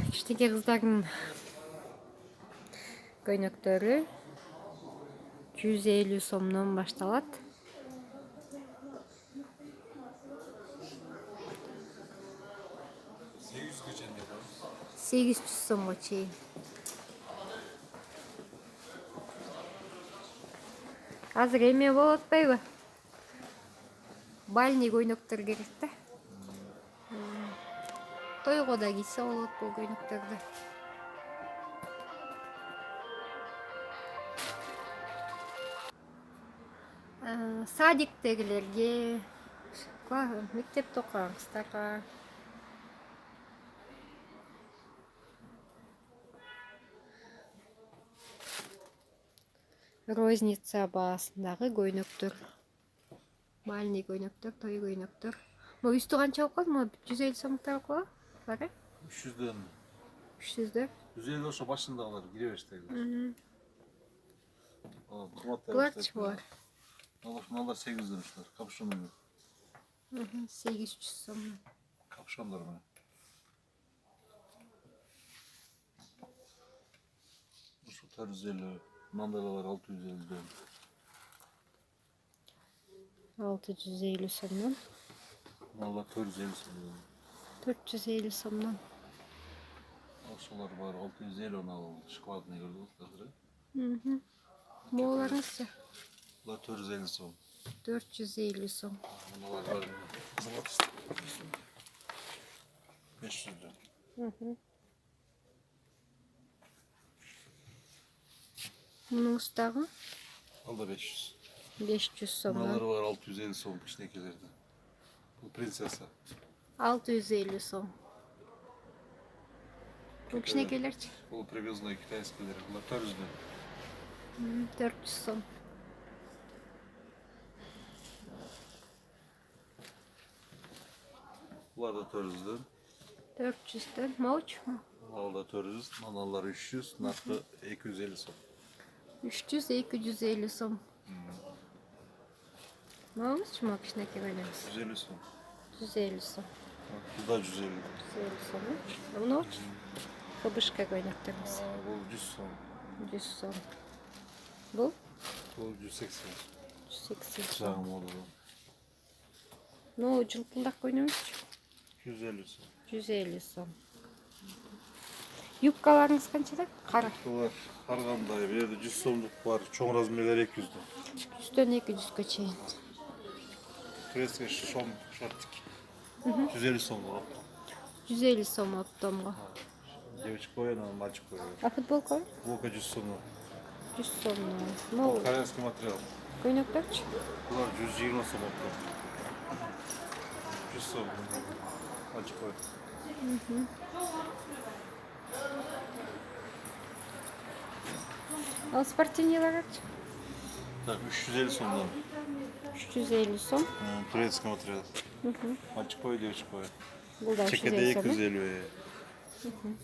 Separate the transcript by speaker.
Speaker 1: Кичинекей кыздардын көйнөктөрү 150 сомдон башталат. Сегиз жүз сомго чейин. Азыр эме болуп атпайбы? Бальный көйнөктөр керек да. Тойго да кийсе болот бул көйнөктөрдү. Садиктегилерге, мектепте окуган кыздарга. Розница баасындагы көйнөктөр. Бальный көйнөктөр, той көйнөктөр. Могу үстү канча болуп калды? Могу 150 сомдон окуга? Бары?
Speaker 2: 300'дөн.
Speaker 1: 300'дөн.
Speaker 2: 150 ошо башындагылар кире беришти.
Speaker 1: Буларчы булар?
Speaker 2: Алар 800'дөн уштар. Капюшондор.
Speaker 1: 800 сом.
Speaker 2: Капюшондор менен. Ушу 450, мандалалар 650'дөн.
Speaker 1: 650 сомдон.
Speaker 2: Мандалар 450 сомдон.
Speaker 1: 450 сомдон.
Speaker 2: Ошолар бар 650 алып шоколадный көрдүңүз.
Speaker 1: Мооларыңызчы?
Speaker 2: Булар 450 сом.
Speaker 1: 450 сом.
Speaker 2: Муналар бар. 500'дөн.
Speaker 1: Мунуңуздагы?
Speaker 2: Ал да 500.
Speaker 1: 500 сомдон.
Speaker 2: Муналар бар 650 сом кичинекейлерден. Бул принцесса.
Speaker 1: 650 сом. Бул кичинекейлерчи?
Speaker 2: Бул привозной китайскийлер. Булар 400'дөн.
Speaker 1: 400 сом.
Speaker 2: Булар да 400'дөн.
Speaker 1: 400'дөн. Моучу?
Speaker 2: Ал да 400, маналар 300, наркы 250 сом.
Speaker 1: 300-250 сом. Моңузчу мо кичинекей көйнөгүңүз?
Speaker 2: 150 сом.
Speaker 1: 150 сом.
Speaker 2: Бул да 150.
Speaker 1: 150 сом. Муну кыбышка көйнөктөрүңүз?
Speaker 2: Бул 100 сом.
Speaker 1: 100 сом. Бул?
Speaker 2: Бул 180.
Speaker 1: 180 сом.
Speaker 2: Жагым болду.
Speaker 1: Ну, жылтылдак көйнөгүңүзчү?
Speaker 2: 150 сом.
Speaker 1: 150 сом. Юбкаларыңыз канчада? Кара.
Speaker 2: Булар ар кандай, бу жерде 100 сомдук бар, чоң размерлер 200'дөн.
Speaker 1: 100'дөн 200-гө чейин.
Speaker 2: Турецкий шом шортик. 150 сом болот.
Speaker 1: 150 сом оптомго.
Speaker 2: Девочка ойна, мальчик ойна.
Speaker 1: А футболка?
Speaker 2: Футболка 100 сом.
Speaker 1: 100 сомдон. Могу.
Speaker 2: Корейский материал.
Speaker 1: Көйнөктөрчү?
Speaker 2: Булар 120 сом оптом. 100 сом. Мальчик ойна.
Speaker 1: Ал спортивныйларчы?
Speaker 2: Так, 350 сомдон.
Speaker 1: 350 сом.
Speaker 2: Турецкий материал. Мальчик ой, девочка ой.
Speaker 1: Бул да
Speaker 2: Чекеде
Speaker 1: 350 сом.
Speaker 2: 250.